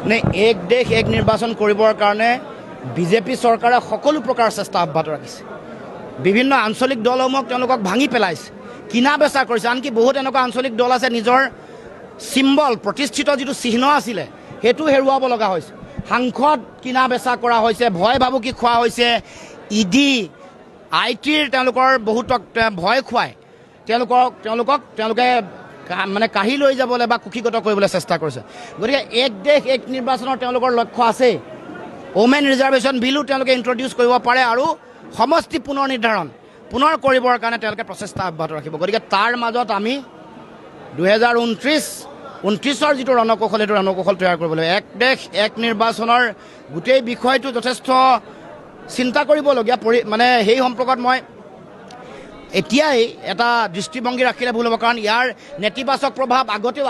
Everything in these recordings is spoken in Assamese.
নে এক দেশ এক নিৰ্বাচন কৰিবৰ কাৰণে বিজেপি চৰকাৰে সকলো প্ৰকাৰ চেষ্টা অব্যাহত ৰাখিছে। বিভিন্ন আঞ্চলিক দলসমূহক তেওঁলোকক ভাঙি পেলাইছে, কিনা বেচা কৰিছে। আনকি বহুত এনেকুৱা আঞ্চলিক দল আছে নিজৰ চিম্বল প্ৰতিষ্ঠিত যিটো চিহ্ন আছিলে সেইটো হেৰুৱাব লগা হৈছে। সাংসদ কিনা বেচা কৰা হৈছে, ভয় ভাবুকি খোৱা হৈছে। ইডি আইটিৰ তেওঁলোকৰ বহুতক ভয় খুৱাই তেওঁলোকে মানে কাঢ়ি লৈ যাবলৈ বা কুক্ষিগত কৰিবলৈ চেষ্টা কৰিছে। গতিকে এক দেশ এক নিৰ্বাচনৰ তেওঁলোকৰ লক্ষ্য আছে। ওমেন ৰিজাৰ্ভেশ্যন বিলো তেওঁলোকে ইণ্ট্ৰডিউচ কৰিব পাৰে আৰু সমষ্টি পুনৰ নিৰ্ধাৰণ পুনৰ কৰিবৰ কাৰণে তেওঁলোকে প্ৰচেষ্টা অব্যাহত ৰাখিব। গতিকে তাৰ মাজত আমি 2029-ৰ যিটো ৰণকৌশল সেইটো ৰণকৌশল তৈয়াৰ কৰিব লাগিব। এক দেশ এক নিৰ্বাচনৰ গোটেই বিষয়টো যথেষ্ট চিন্তা কৰিবলগীয়া। মানে সেই সম্পৰ্কত মই এতিয়াই এটা দৃষ্টিভংগী ৰাখিলে ভুল হ'ব, কাৰণ ইয়াৰ নেতিবাচক প্ৰভাৱ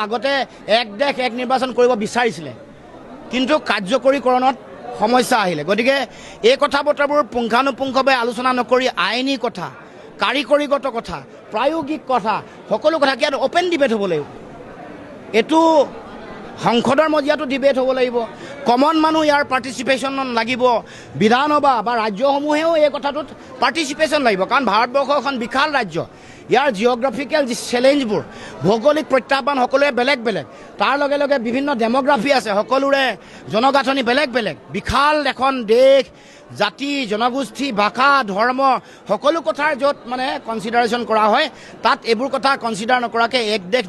আগতে এক দেশ এক নিৰ্বাচন কৰিব বিচাৰিছিলে, কিন্তু কাৰ্যকৰীকৰণত সমস্যা আহিলে। গতিকে এই কথা বতৰাবোৰ পুংখানুপুংখভাৱে আলোচনা নকৰি আইনী কথা, কাৰিকৰীগত কথা, প্ৰায়োগিক কথা, সকলো কথা ইয়াত অ'পেন ডিবেট হ'ব লাগিব। এইটো সংসদৰ মজিয়াটো ডিবেট হ'ব লাগিব। কমন মানুহ ইয়াৰ পাৰ্টিচিপেশ্যন লাগিব। বিধানসভা বা ৰাজ্যসমূহেও এই কথাটোত পাৰ্টিচিপেশ্যন লাগিব, কাৰণ ভাৰতবৰ্ষ এখন বিশাল ৰাজ্য। ইয়াৰ জিঅ'গ্ৰাফিকেল যি চেলেঞ্জবোৰ, ভৌগোলিক প্ৰত্যাহ্বান সকলোৱে বেলেগ বেলেগ। তাৰ লগে লগে বিভিন্ন ডেম'গ্ৰাফি আছে, সকলোৰে জনগাঁথনি বেলেগ বেলেগ। বিশাল এখন দেশ, জাতি, জনগোষ্ঠী, ভাষা, ধৰ্ম সকলো কথাৰ য'ত মানে কনচিডাৰেশ্যন কৰা হয়, তাত এইবোৰ কথা কনচিডাৰ নকৰাকৈ এক দেশ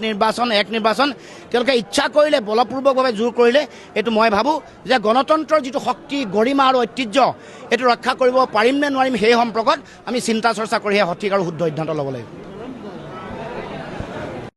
এক নিৰ্বাচন তেওঁলোকে ইচ্ছা কৰিলে, বলপূৰ্বকভাৱে জোৰ কৰিলে, এইটো মই ভাবোঁ যে গণতন্ত্ৰৰ যিটো শক্তি, গৰিমা আৰু ঐতিহ্য এইটো ৰক্ষা কৰিব পাৰিম নে নোৱাৰিম সেই সম্পৰ্কত আমি চিন্তা চৰ্চা কৰিহে সঠিক আৰু শুদ্ধ সিদ্ধান্ত ল'ব লাগিব।